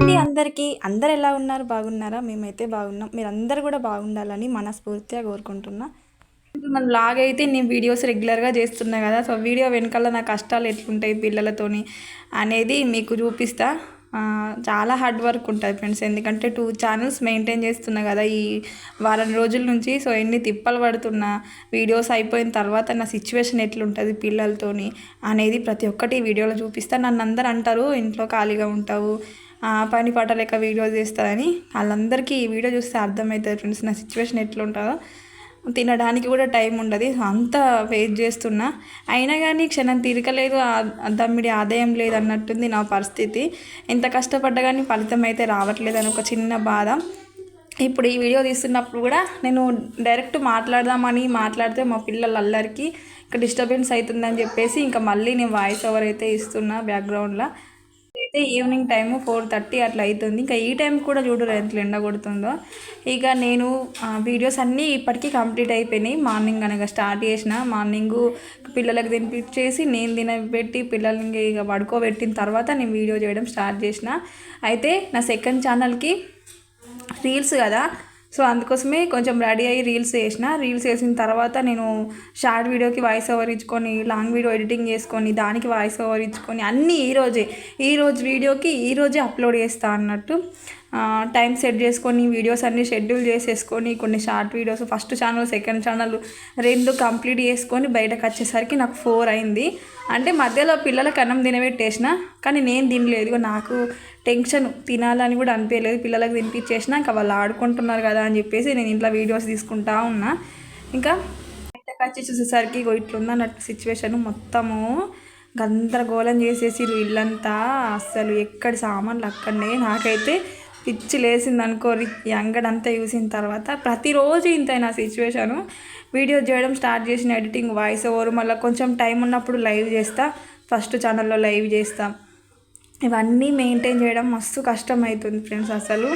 అండి అందరికీ. అందరు ఎలా ఉన్నారు? బాగున్నారా? మేమైతే బాగున్నాం. మీరందరూ కూడా బాగుండాలని మనస్ఫూర్తిగా కోరుకుంటున్నా. మన బ్లాగ్ అయితే నేను వీడియోస్ రెగ్యులర్గా చేస్తున్నా కదా, సో వీడియో వెనకాల నా కష్టాలు ఎట్లుంటాయి పిల్లలతోని అనేది మీకు చూపిస్తా. చాలా హార్డ్ వర్క్ ఉంటుంది ఫ్రెండ్స్, ఎందుకంటే 2 ఛానల్స్ మెయింటైన్ చేస్తున్నా కదా ఈ వారం రోజుల నుంచి. సో ఎన్ని తిప్పలు పడుతున్నా, వీడియోస్ అయిపోయిన తర్వాత నా సిచ్యువేషన్ ఎట్లుంటుంది పిల్లలతోని అనేది ప్రతి ఒక్కటి వీడియోలో చూపిస్తా. నన్ను అందరు అంటారు ఇంట్లో ఖాళీగా ఉంటావు, పని పాట లేక వీడియోస్ చేస్తారని. వాళ్ళందరికీ ఈ వీడియో చూస్తే అర్థమవుతుంది ఫ్రెండ్స్ నా సిచ్యువేషన్ ఎట్లుంటుందో. తినడానికి కూడా టైం ఉండదు, అంత వెయిట్ చేస్తున్నా. అయినా కానీ క్షణం తీరికలేదు, దమ్మిడి ఆదాయం లేదు అన్నట్టుంది నా పరిస్థితి. ఎంత కష్టపడ్డా కానీ ఫలితం అయితే రావట్లేదు అని ఒక చిన్న బాధ. ఇప్పుడు ఈ వీడియో తీస్తున్నప్పుడు కూడా నేను డైరెక్ట్ మాట్లాడితే మా పిల్లల అల్లరికి ఇంకా డిస్టర్బెన్స్ అవుతుందని చెప్పేసి ఇంకా మళ్ళీ నేను వాయిస్ ఓవర్ అయితే ఇస్తున్నా బ్యాక్గ్రౌండ్లో. అయితే ఈవినింగ్ టైము 4:30 అట్లా అవుతుంది. ఇంకా ఈ టైం కూడా చూడరు ఎంత ఎండ కొడుతుందో. ఇక నేను వీడియోస్ అన్నీ ఇప్పటికీ కంప్లీట్ అయిపోయినాయి. మార్నింగ్ అనగా స్టార్ట్ చేసిన, మార్నింగు పిల్లలకు తినిపించేసి నేను తినబెట్టి పిల్లల్ని ఇక పడుకోబెట్టిన తర్వాత నేను వీడియో చేయడం స్టార్ట్ చేసిన. అయితే నా సెకండ్ ఛానల్కి రీల్స్ కదా, సో అందుకోసమే కొంచెం రెడీ అయ్యి రీల్స్ వేసిన తర్వాత నేను షార్ట్ వీడియోకి వాయిస్ ఓవర్ ఇచ్చుకొని, లాంగ్ వీడియో ఎడిటింగ్ చేసుకొని దానికి వాయిస్ ఓవర్ ఇచ్చుకొని అన్నీ ఈరోజు వీడియోకి ఈరోజే అప్లోడ్ చేస్తా అన్నట్టు టైం సెట్ చేసుకొని వీడియోస్ అన్నీ షెడ్యూల్ చేసేసుకొని కొన్ని short videos first channel second channel 2 complete చేసుకొని బయటకు వచ్చేసరికి నాకు 4 అయింది. అంటే మధ్యలో పిల్లలకు అన్నం తినబెట్టేసిన, కానీ నేను తినలేదు. నాకు టెన్షన్, తినాలని కూడా అనిపించలేదు. పిల్లలకు తినిపించేసిన, ఇంకా వాళ్ళు ఆడుకుంటున్నారు కదా అని చెప్పేసి నేను ఇంట్లో వీడియోస్ తీసుకుంటా ఉన్నా. ఇంకా బయటకు వచ్చి చూసేసరికి ఇట్లుంది అన్నట్టు సిచ్యువేషన్. మొత్తము గందరగోళం చేసేసిరు ఇల్లంతా. అస్సలు ఎక్కడి సామాన్లు అక్కడనే. నాకైతే పిచ్చి లేసింది అనుకోరి ఈ అంగడంతా చూసిన తర్వాత. ప్రతిరోజు ఇంత నా సిచ్యువేషను. వీడియో చేయడం స్టార్ట్ చేసిన, ఎడిటింగ్, వాయిస్ ఓవర్, మళ్ళీ కొంచెం టైం ఉన్నప్పుడు లైవ్ చేస్తా, ఫస్ట్ ఛానల్లో లైవ్ చేస్తా. ఇవన్నీ మెయింటైన్ చేయడం మస్తు కష్టం అవుతుంది ఫ్రెండ్స్ అసలు.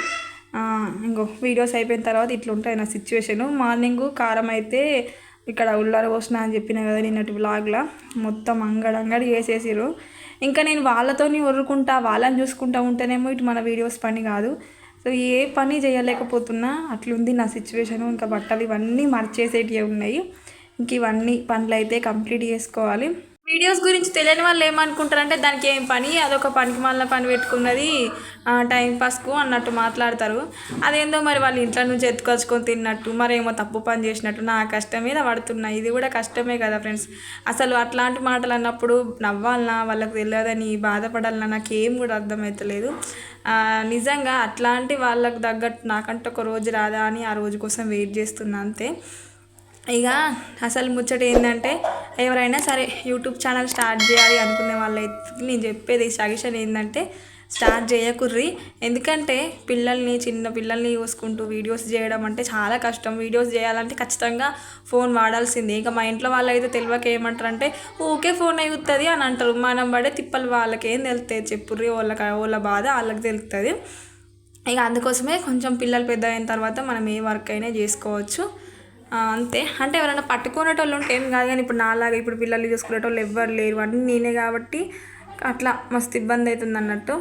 ఇంకో వీడియోస్ అయిపోయిన తర్వాత ఇట్లుంటాయి నా సిచ్యువేషను. మార్నింగు కారం అయితే ఇక్కడ ఉల్లార పోసిన అని చెప్పిన కదా నిన్నటి బ్లాగ్లో, మొత్తం అంగడి వేసేసిరు. ఇంకా నేను వాళ్ళతోని ఒర్రుకుంటా వాళ్ళని చూసుకుంటా ఉంటేనేమో ఇటు మన వీడియోస్ పని కాదు. సో ఏ పని చేయలేకపోతున్నా, అట్లుంది నా సిచ్యువేషను. ఇంకా బట్టలు ఇవన్నీ మర్చేసేటివి ఉన్నాయి. ఇంక ఇవన్నీ పనులు అయితే కంప్లీట్ చేసుకోవాలి. వీడియోస్ గురించి తెలియని వాళ్ళు ఏమనుకుంటారంటే దానికి ఏం పని, అదొక పనికి మళ్ళీ పని పెట్టుకున్నది టైంపాస్కు అన్నట్టు మాట్లాడతారు. అదేందో మరి వాళ్ళు ఇంట్లో నుంచి ఎత్తుకొచ్చుకొని తిన్నట్టు, మరేమో తప్పు పని చేసినట్టు నా కష్టం మీద పడుతున్నా. ఇది కూడా కష్టమే కదా ఫ్రెండ్స్. అసలు అట్లాంటి మాటలు అన్నప్పుడు నవ్వాలన్నా, వాళ్ళకి తెలియదని బాధపడాలన్నా నాకేం కూడా అర్థమవుతలేదు. నిజంగా అట్లాంటి వాళ్ళకు తగ్గట్టు నాకంటే ఒక రోజు రాదా అని ఆ రోజు కోసం వెయిట్ చేస్తున్నా అంతే. ఇక అసలు ముచ్చట ఏంటంటే, ఎవరైనా సరే యూట్యూబ్ ఛానల్ స్టార్ట్ చేయాలి అనుకునే వాళ్ళైతే నేను చెప్పేది సజెషన్ ఏంటంటే స్టార్ట్ చేయకుర్రి. ఎందుకంటే చిన్న పిల్లల్ని చూసుకుంటూ వీడియోస్ చేయడం అంటే చాలా కష్టం. వీడియోస్ చేయాలంటే ఖచ్చితంగా ఫోన్ వాడాల్సిందే. ఇంకా మా ఇంట్లో వాళ్ళు అయితే తెలియక ఏమంటారంటే ఊకే ఫోన్ అవుతుంది అని అంటారు. మనం పడే తిప్పలు వాళ్ళకి ఏం తెలుస్తుంది చెప్పుర్రి, వాళ్ళ బాధ వాళ్ళకి తెలుస్తుంది. ఇక అందుకోసమే కొంచెం పిల్లలు పెద్ద అయిన తర్వాత మనం ఏ వర్క్ అయినా చేసుకోవచ్చు అంతే. అంటే ఎవరైనా పట్టుకునేటోళ్ళు ఉంటే ఏం కాదు, కానీ ఇప్పుడు నాలాగా ఇప్పుడు పిల్లల్ని చూసుకునేటోళ్ళు ఎవ్వరు లేరు, అన్నీ నేనే కాబట్టి అట్లా మస్తు ఇబ్బంది అవుతుంది అన్నట్టు.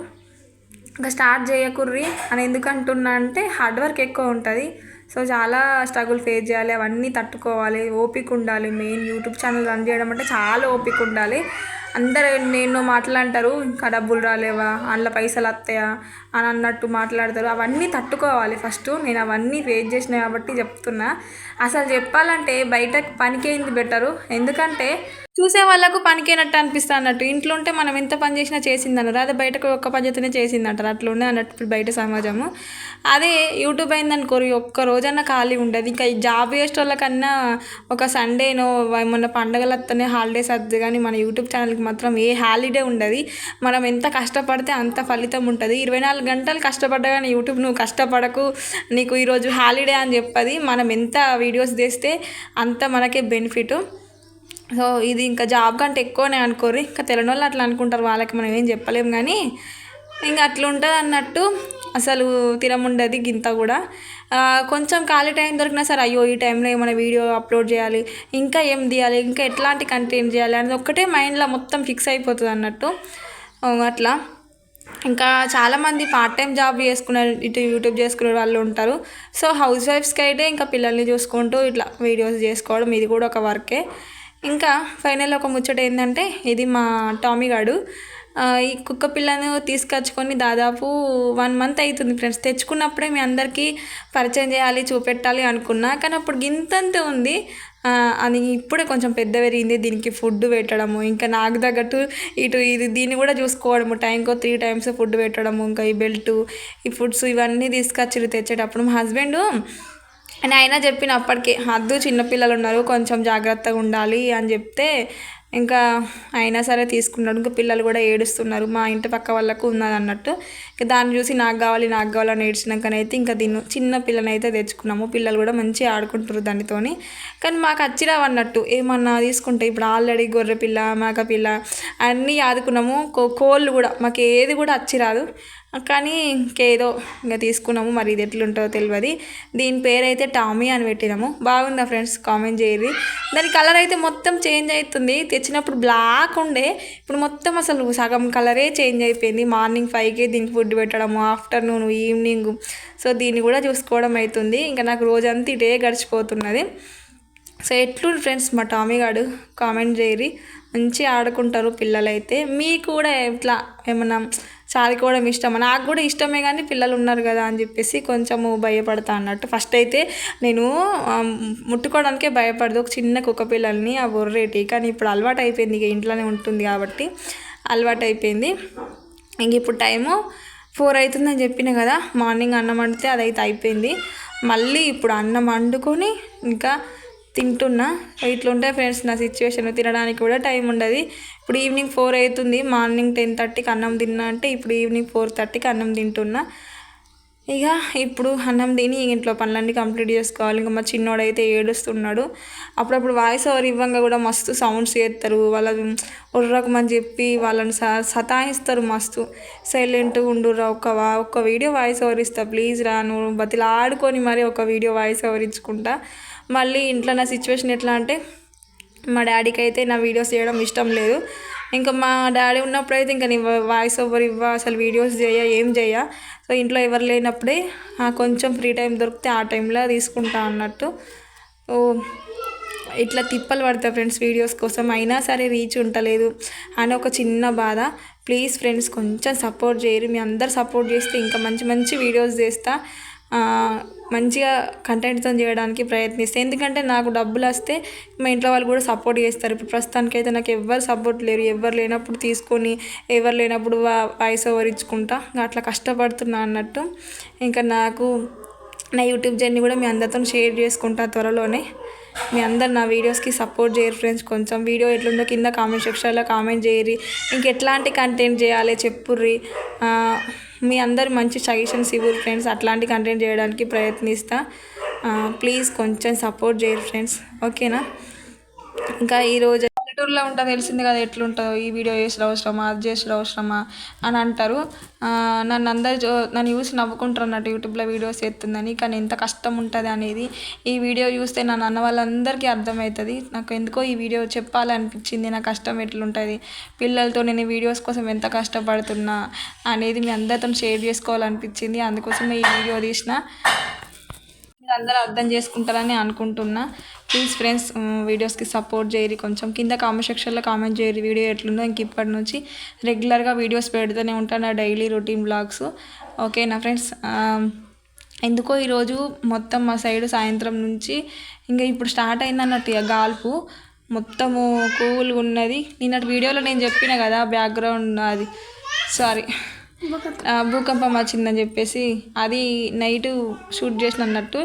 ఇంకా స్టార్ట్ చేయకుర్రి అని ఎందుకు అంటున్నా అంటే హార్డ్ వర్క్ ఎక్కువ ఉంటుంది. సో చాలా స్ట్రగుల్ ఫేస్ చేయాలి, అవన్నీ తట్టుకోవాలి, ఓపిక ఉండాలి. మెయిన్ యూట్యూబ్ ఛానల్ రన్ చేయడం అంటే చాలా ఓపిక ఉండాలి. అందరూ నేను మాట్లాడతారు, ఇంకా డబ్బులు రాలేవా, అందులో పైసలు వస్తాయా అని అన్నట్టు మాట్లాడతారు. అవన్నీ తట్టుకోవాలి ఫస్ట్. నేను అవన్నీ ఫేస్ చేసిన కాబట్టి చెప్తున్నా. అసలు చెప్పాలంటే బయట పనికేంది బెటరు, ఎందుకంటే చూసే వాళ్ళకు పనికేనట్టు అనిపిస్తా అన్నట్టు. ఇంట్లో ఉంటే మనం ఎంత పని చేసినా చేసిందన్నారు, అదే బయటకు ఒక్క పని చేస్తేనే చేసిందంటారు. అట్లుండే అన్నట్టు ఇప్పుడు బయట సమాజము. అదే యూట్యూబ్ అయిందనుకోరు, ఒక్క రోజన్నా ఖాళీ ఉండదు. ఇంకా ఈ జాబ్ చేసే వాళ్ళకన్నా ఒక సండేనో మొన్న పండగలు వస్తేనే హాలిడేస్ వద్దు, కానీ మన యూట్యూబ్ ఛానల్కి మాత్రం ఏ హాలిడే ఉండదు. మనం ఎంత కష్టపడితే అంత ఫలితం ఉంటుంది. 24 గంటలు కష్టపడ్డా కానీ యూట్యూబ్ నువ్వు కష్టపడకు, నీకు ఈరోజు హాలిడే అని చెప్పది. మనం ఎంత వీడియోస్ చేస్తే అంత మనకే బెనిఫిట్. సో ఇది ఇంకా జాబ్ కంటే ఎక్కువనే అనుకోరు. ఇంకా తెలియని వాళ్ళు అట్లా అనుకుంటారు, వాళ్ళకి మనం ఏం చెప్పలేము. కానీ ఇంకా అట్లా ఉంటుంది అన్నట్టు. అసలు తిరముండది గింత కూడా. కొంచెం ఖాళీ టైం దొరికినా సరే అయ్యో ఈ టైంలో ఏమైనా వీడియో అప్లోడ్ చేయాలి, ఇంకా ఏం తీయాలి, ఇంకా ఎట్లాంటి కంటెంట్ చేయాలి అనేది ఒక్కటే మైండ్లో మొత్తం ఫిక్స్ అయిపోతుంది అన్నట్టు. అట్లా ఇంకా చాలామంది పార్ట్ టైం జాబ్ చేసుకునే ఇటు యూట్యూబ్ చేసుకునే వాళ్ళు ఉంటారు. సో హౌస్ వైఫ్స్కి అయితే ఇంకా పిల్లల్ని చూసుకుంటూ ఇట్లా వీడియోస్ చేసుకోవడం ఇది కూడా ఒక వర్కే. ఇంకా ఫైనల్ ఒక ముచ్చట ఏంటంటే, ఇది మా టామీ గాడు ఈ కుక్క పిల్లను తీసుకొచ్చుకొని దాదాపు 1 మంత్ అవుతుంది ఫ్రెండ్స్. తెచ్చుకున్నప్పుడే మీ అందరికీ పరిచయం చేయాలి, చూపెట్టాలి అనుకున్నా, కానీ అప్పుడు గింతంతే ఉంది. అది ఇప్పుడే కొంచెం పెద్ద పెరిగింది. దీనికి ఫుడ్ పెట్టడము, ఇంకా నాకు తగ్గట్టు ఇది దీన్ని కూడా చూసుకోవడము, టైంకో 3 టైమ్స్ ఫుడ్ పెట్టడము, ఇంకా ఈ బెల్టు, ఈ ఫుడ్స్ ఇవన్నీ తీసుకొచ్చి తెచ్చేటప్పుడు మా హస్బెండ్ అని అయినా చెప్పిన అప్పటికే, వద్దు చిన్నపిల్లలు ఉన్నారు కొంచెం జాగ్రత్తగా ఉండాలి అని చెప్తే, ఇంకా అయినా సరే తీసుకున్నాడు. ఇంకా పిల్లలు కూడా ఏడుస్తున్నారు, మా ఇంటి పక్క వాళ్ళకు ఉన్నది అన్నట్టు. ఇంకా దాన్ని చూసి నాకు కావాలని ఏడ్చినాకనైతే ఇంకా దీన్ని చిన్న పిల్లని తెచ్చుకున్నాము. పిల్లలు కూడా మంచిగా ఆడుకుంటారు దానితోని. కానీ మాకు వచ్చిరావు అన్నట్టు ఏమన్నా తీసుకుంటే. ఇప్పుడు ఆల్రెడీ గొర్రె పిల్ల, మేక పిల్ల అన్నీ ఆదుకున్నాము. కోళ్ళు కూడా మాకు ఏది కూడా వచ్చిరాదు, కానీ ఇంకేదో ఇంకా తీసుకున్నాము. మరి ఇది ఎట్లుంటుందో తెలియదు. దీని పేరు అయితే టామీ అని పెట్టినాము. బాగుందా ఫ్రెండ్స్? కామెంట్ చేయరు. దాని కలర్ అయితే మొత్తం చేంజ్ అవుతుంది. తెచ్చినప్పుడు బ్లాక్ ఉండే, ఇప్పుడు మొత్తం అసలు సగం కలరే చేంజ్ అయిపోయింది. మార్నింగ్ 5కే దీనికి ఫుడ్ పెట్టడము, ఆఫ్టర్నూన్, ఈవినింగ్. సో దీన్ని కూడా చూసుకోవడం అవుతుంది. ఇంకా నాకు రోజంతా ఇటే గడిచిపోతున్నది. సో ఎట్లుంది ఫ్రెండ్స్ మా టామీ గాడు? కామెంట్ చేయరి. మంచిగా ఆడుకుంటారు పిల్లలైతే. మీకు కూడా ఇట్లా ఏమన్నా సాదుకోవడం ఇష్టమా? నాకు కూడా ఇష్టమే, కానీ పిల్లలు ఉన్నారు కదా అని చెప్పేసి కొంచెము భయపడతా అన్నట్టు. ఫస్ట్ అయితే నేను ముట్టుకోవడానికే భయపడదు ఒక చిన్న కుక్క పిల్లల్ని, ఆ బొర్రేటి. కానీ ఇప్పుడు అలవాటు అయిపోయింది, ఇక ఇంట్లోనే ఉంటుంది కాబట్టి అలవాటు అయిపోయింది. ఇంక ఇప్పుడు టైము 4 అవుతుందని చెప్పిన కదా, మార్నింగ్ అన్నం వండితే అదైతే అయిపోయింది. మళ్ళీ ఇప్పుడు అన్నం వండుకొని ఇంకా తింటున్నా. ఇట్లుంటాయి ఫ్రెండ్స్ నా సిచ్యువేషన్. తినడానికి కూడా టైం ఉండదు. ఇప్పుడు ఈవినింగ్ 4 అవుతుంది. మార్నింగ్ 10:30కి అన్నం తిన్నా అంటే ఇప్పుడు ఈవినింగ్ 4:30కి అన్నం తింటున్నా. ఇక ఇప్పుడు అన్నం తిని ఇంట్లో పనులన్నీ కంప్లీట్ చేసుకోవాలి. ఇంకా మా చిన్నోడైతే ఏడుస్తున్నాడు. అప్పుడప్పుడు వాయిస్ ఓవర్ ఇవ్వంగా కూడా మస్తు సౌండ్స్ చేస్తారు. వాళ్ళని ఒర్రకమని చెప్పి వాళ్ళని సతాయిస్తారు మస్తు. సైలెంట్గా ఉండురా, ఒక్క వీడియో వాయిస్ ఓవర్ ఇస్తా ప్లీజ్ రా, నువ్వు బతిలాడుకొని మరి ఒక వీడియో వాయిస్ ఓవర్ ఇచ్చుకుంటా. మళ్ళీ ఇంట్లో నా సిచ్యువేషన్ ఎట్లా అంటే, మా డాడీకి అయితే నా వీడియోస్ చేయడం ఇష్టం లేదు. ఇంకా మా డాడీ ఉన్నప్పుడు అయితే ఇంకా నేను వాయిస్ ఓవర్ అసలు వీడియోస్ ఏం చేయ. సో ఇంట్లో ఎవరు లేనప్పుడే కొంచెం ఫ్రీ టైం దొరికితే ఆ టైంలో తీసుకుంటా అన్నట్టు. ఓ ఇట్లా తిప్పలు పడతాయి ఫ్రెండ్స్ వీడియోస్ కోసం. అయినా సరే రీచ్ ఉండలేదు అని ఒక చిన్న బాధ. ప్లీజ్ ఫ్రెండ్స్ కొంచెం సపోర్ట్ చేయరు. మీ అందరు సపోర్ట్ చేస్తే ఇంకా మంచి మంచి వీడియోస్ చేస్తా, మంచిగా కంటెంట్తో చేయడానికి ప్రయత్నిస్తాను. ఎందుకంటే నాకు డబ్బులు వస్తే మా ఇంట్లో వాళ్ళు కూడా సపోర్ట్ చేస్తారు. ఇప్పుడు ప్రస్తుతానికైతే నాకు ఎవ్వరు సపోర్ట్ లేరు. ఎవరు లేనప్పుడు తీసుకొని, ఎవరు లేనప్పుడు వాయిస్ ఓవర్ ఇచ్చుకుంటా అట్లా కష్టపడుతున్నా అన్నట్టు. ఇంకా నాకు నా యూట్యూబ్ జర్నీ కూడా మీ అందరితో షేర్ చేసుకుంటా త్వరలోనే. మీ అందరు నా వీడియోస్కి సపోర్ట్ చేయరు ఫ్రెండ్స్. కొంచెం వీడియో ఎట్లుందో కింద కామెంట్ సెక్షన్లో కామెంట్ చేయరి. ఇంకెట్లాంటి కంటెంట్ చేయాలి చెప్పుర్రి. మీ అందరు మంచి సజెషన్స్ ఇవ్వరు ఫ్రెండ్స్. అట్లాంటి కంటెంట్ చేయడానికి ప్రయత్నిస్తా. ప్లీజ్ కొంచెం సపోర్ట్ చేయరు ఫ్రెండ్స్, ఓకేనా? ఇంకా ఈరోజు పల్లెటూరులో ఉంటుంది తెలిసింది కదా ఎట్లుంటుందో. ఈ వీడియో చేసుడు అవసరమా, అది చేసుడు అవసరమా అని అంటారు. నన్ను చూసి నవ్వుకుంటారు అన్నట్టు యూట్యూబ్లో వీడియోస్ చేస్తుందని. కానీ ఎంత కష్టం ఉంటుంది అనేది ఈ వీడియో చూస్తే నన్ను అన్న వాళ్ళందరికీ అర్థమవుతుంది. నాకు ఎందుకో ఈ వీడియో చెప్పాలనిపించింది. నా కష్టం ఎట్లుంటుంది, పిల్లలతో నేను వీడియోస్ కోసం ఎంత కష్టపడుతున్నా అనేది మీ అందరితో షేర్ చేసుకోవాలనిపించింది. అందుకోసమే ఈ వీడియో తీసిన. మీరు అందరూ అర్థం చేసుకుంటారని అనుకుంటున్నా. ప్లీజ్ ఫ్రెండ్స్ వీడియోస్కి సపోర్ట్ చేయరు. కొంచెం కింద కామెంట్ సెక్షన్లో కామెంట్ చేయరు వీడియో ఎట్లుందో. ఇంక ఇప్పటి నుంచి రెగ్యులర్గా వీడియోస్ పెడుతూనే ఉంటాను, నా డైలీ రొటీన్ బ్లాగ్స్, ఓకేనా ఫ్రెండ్స్? ఎందుకో ఈరోజు మొత్తం మా సైడ్ సాయంత్రం నుంచి ఇంకా ఇప్పుడు స్టార్ట్ అయింది అన్నట్టు ఇక గాల్పు మొత్తము కూల్గా ఉన్నది. నిన్నటి వీడియోలో నేను చెప్పిన కదా బ్యాక్గ్రౌండ్ అది భూకంపం వచ్చిందని చెప్పేసి అది నైట్ షూట్ చేసిన అన్నట్టు.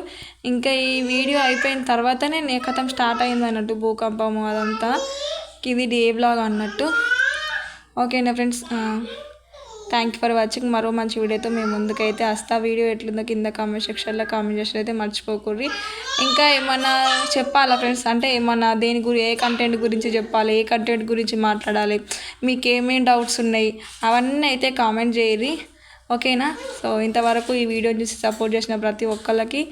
ఇంకా ఈ వీడియో అయిపోయిన తర్వాతనే కథం స్టార్ట్ అయింది అన్నట్టు భూకంపము అదంతా. ఇది డే బ్లాగ్ అన్నట్టు, ఓకేనా friends? Thank you for watching. మరో మంచి వీడియోతో మేము ముందుకైతే వస్తా. వీడియో ఎట్లుందో కింద కామెంట్ సెక్షన్లో కామెంట్ చేసి అయితే మర్చిపోకూడదు. ఇంకా ఏమన్నా చెప్పాలా ఫ్రెండ్స్, అంటే ఏమన్నా ఏ కంటెంట్ గురించి చెప్పాలి, ఏ కంటెంట్ గురించి మాట్లాడాలి, మీకు ఏమేమి డౌట్స్ ఉన్నాయి అవన్నీ అయితే కామెంట్ చేయరి, ఓకేనా? సో ఇంతవరకు ఈ వీడియోని చూసి సపోర్ట్ చేసిన ప్రతి ఒక్కళ్ళకి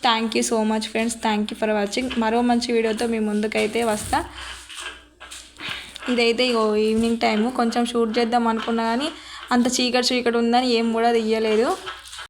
thank you so much friends. Thank you for watching. మరో మంచి వీడియోతో మీ ముందుకైతే వస్తా. ఇదైతే ఈవినింగ్ టైము కొంచెం షూట్ చేద్దాం అనుకున్నా కానీ అంత చీకటి చీకటి ఉందని ఏం కూడా తీయలేదు.